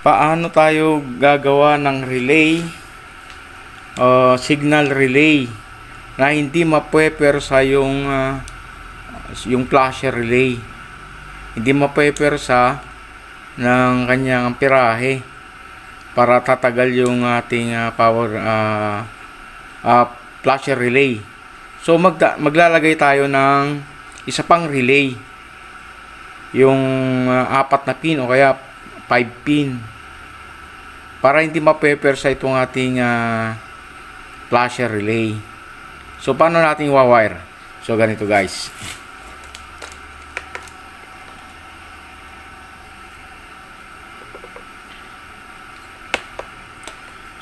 Paano tayo gagawa ng relay o signal relay na hindi mapwepersa yung flasher relay, hindi mapwepersa ng kanyang amperahe para tatagal yung ating power flasher relay. So maglalagay tayo ng isa pang relay, yung 4 na pin o kaya 5 pin, para hindi mapwepersa itong ating flasher relay. So paano natin i-wire? So ganito guys.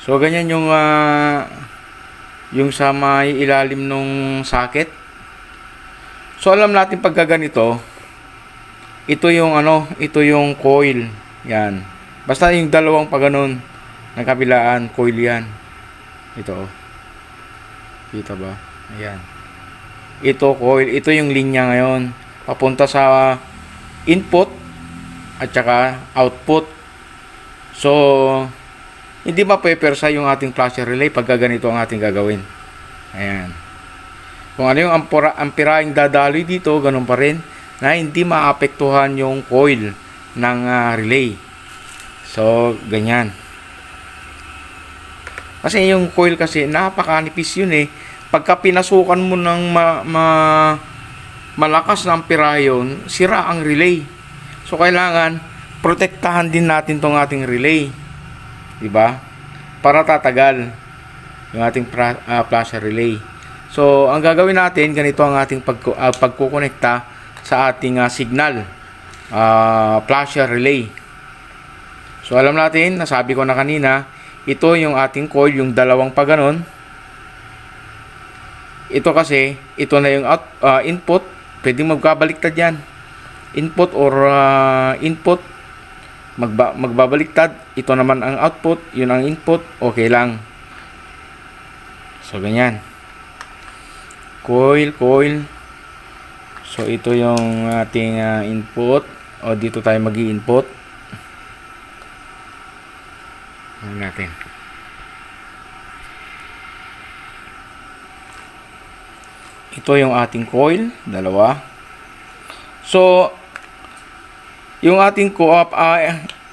So ganyan yung sa may ilalim nung socket. So alam natin pagka ganito, ito yung coil. Yan. Basta yung dalawang pa ganun ng kabilaan, coil yan. Ito. Kita ba? Ayan. Ito coil, ito yung linya ngayon papunta sa input at saka output. So hindi mapwepersa yung ating flasher relay pagka ganito ang ating gagawin. Ayan. Kung ano yung amperahe dadaloy dito, ganun pa rin, na hindi maapektuhan yung coil ng relay. So, ganyan. Kasi yung coil kasi, napakanipis yun eh. Pagka pinasukan mo ng malakas na amperahe yun, sira ang relay. So, kailangan protektahan din natin tong ating relay. Diba? Para tatagal yung ating flasher relay. So, ang gagawin natin, ganito ang ating pagkukonekta sa ating signal flasher relay. So, alam natin, nasabi ko na kanina, ito yung ating coil, yung dalawang pa ganon. Ito kasi, ito na yung input. Pwedeng magkabaliktad yan. Input or input. Magbabaliktad. Ito naman ang output, yun ang input. Okay lang. So, ganyan. Coil. So, ito yung ating input. O, dito tayo mag-i-input. Ano natin? Ito yung ating coil. Dalawa. So, yung ating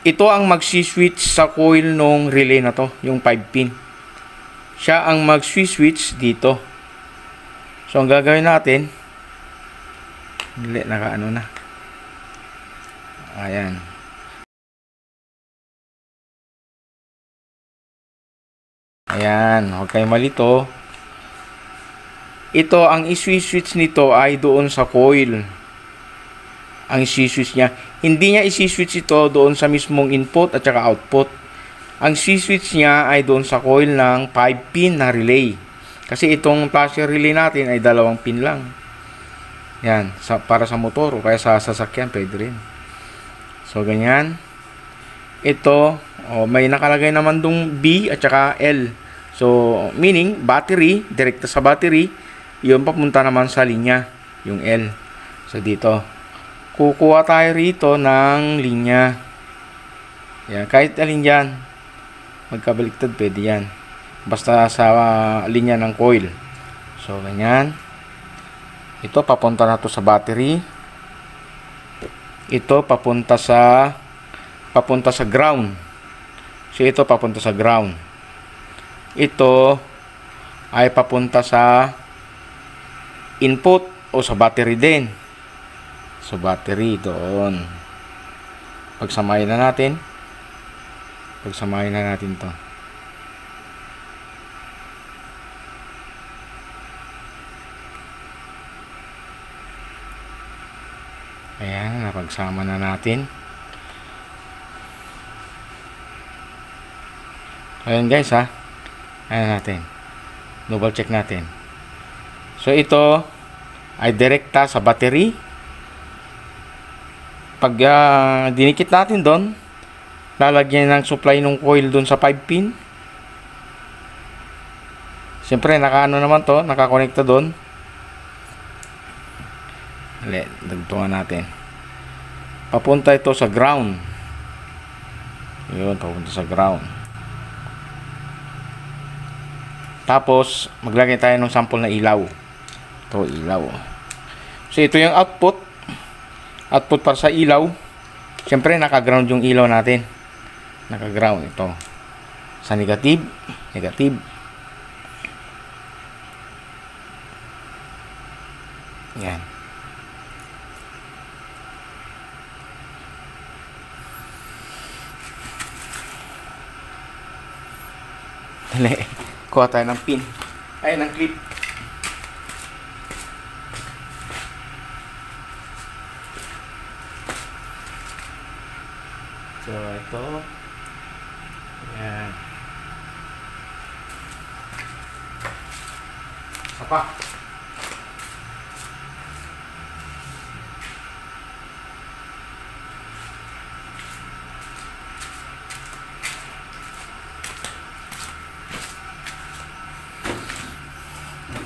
ito ang magsi-switch sa coil nung relay na to. Yung 5 pin. Siya ang mag-switch dito. So, ang gagawin natin, nakaano na. Ayan. Ayan. Huwag kayo malito. Ito, ang i-switch nito ay doon sa coil. Ang i-switch niya. Hindi niya i-switch ito doon sa mismong input at saka output. Ang i-switch niya ay doon sa coil ng 5 pin na relay. Kasi itong flasher relay natin ay 2 pin lang. Yan, para sa motor o kaya sa sasakyan, pwede rin. So, ganyan. Ito, may nakalagay naman dong B at saka L. So, meaning, battery, direkta sa battery, yun papunta naman sa linya, yung L. So, dito. Kukuha tayo rito ng linya. Yan, kahit alin yan. Magkabaliktad, pwede yan. Basta sa linya ng coil. So, ganyan. Ito, papunta na to sa battery. Ito, papunta sa ground. So, ito, papunta sa ground. Ito, ay papunta sa input o sa battery din. So, battery doon. Pagsamahin na natin. Pagsamahin na natin to. Ayan, napagsama na natin. Ayan guys ha. Ayan natin. Double check natin. So, ito ay direkta sa battery. Pag dinikit natin doon, lalagyan ng supply ng coil doon sa 5 pin. Siyempre, nakaano naman to, nakakonekta doon. Dagtungan natin. Papunta ito sa ground. Yun, papunta sa ground. Tapos, maglagay tayo ng sample na ilaw. Ito, ilaw. So, ito yung output. Output para sa ilaw. Siyempre, naka-ground yung ilaw natin. Naka-ground ito. Sa negative. Negative. Yan. Dali. Kuha tayo ng pin. Ay, ng clip. So, ito. Yan. Sapa.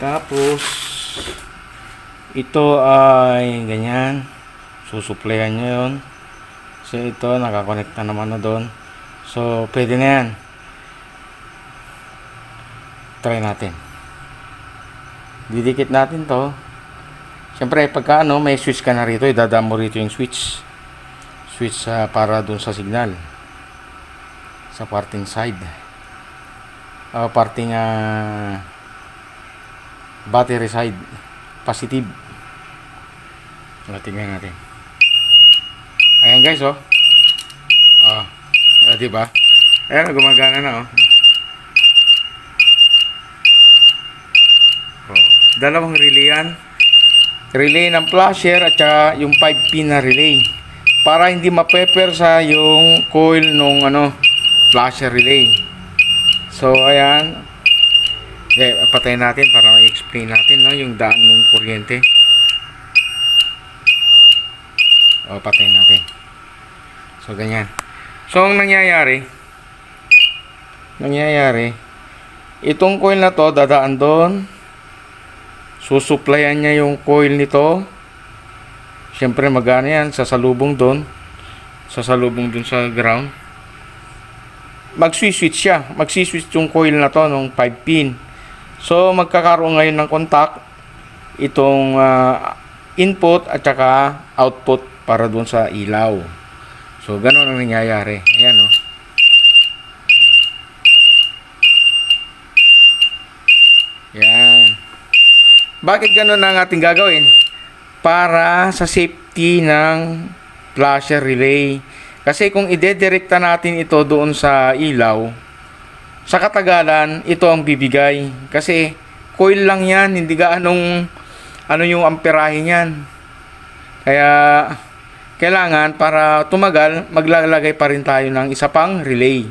Tapos, ito ay ganyan. Susuplayan nyo yun. So, ito, nakakonekta naman na doon. So, pwede na yan. Try natin. Didikit natin to. Siyempre, pagka may switch ka na rito, idadaan mo rito yung switch. Switch para doon sa signal. Sa parting side. Parting battery side. Positive. Tingnan natin. Ayan guys, oh. Diba? Ayan, gumagana na, oh. Dalawang relay yan. Relay ng flasher at saka yung 5-pin na relay. Para hindi mapepersa yung coil nung flasher relay. So, ayan. Okay, patayin natin para ma-explain natin, no, yung daan ng kuryente. Patayin natin. So, ganyan. So, ang nangyayari, itong coil na to, dadaan doon. Susuplayan niya yung coil nito. Siyempre, magana yan, sasalubong doon. Sasalubong doon sa ground. Mag-switch siya. Mag-switch yung coil na to, nung 5-pin. So, magkakaroon ngayon ng contact itong input at saka output para doon sa ilaw. So, ganun ang nangyayari. Ayan, oh. Yan. Bakit ganun ang ating gagawin? Para sa safety ng flasher relay. Kasi kung ide-direkta natin ito doon sa ilaw, sa katagalan, ito ang bibigay. Kasi, coil lang yan. Hindi gaanong, yung amperahe niyan. Kaya, kailangan, para tumagal, maglalagay pa rin tayo ng isa pang relay.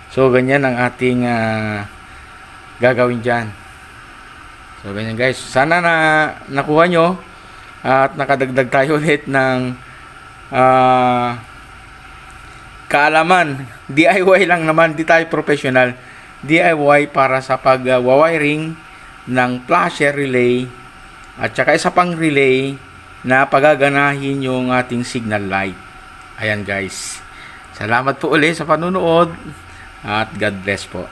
So, ganyan ang ating gagawin dyan. So, ganyan guys. Sana na nakuha nyo at nakadagdag tayo ulit ng kaalaman. DIY lang naman, di tayo professional. DIY para sa pag-wiring ng flasher relay at saka isa pang relay na pagaganahin yung ating signal light. Ayan guys. Salamat po ulit sa panunood at God bless po.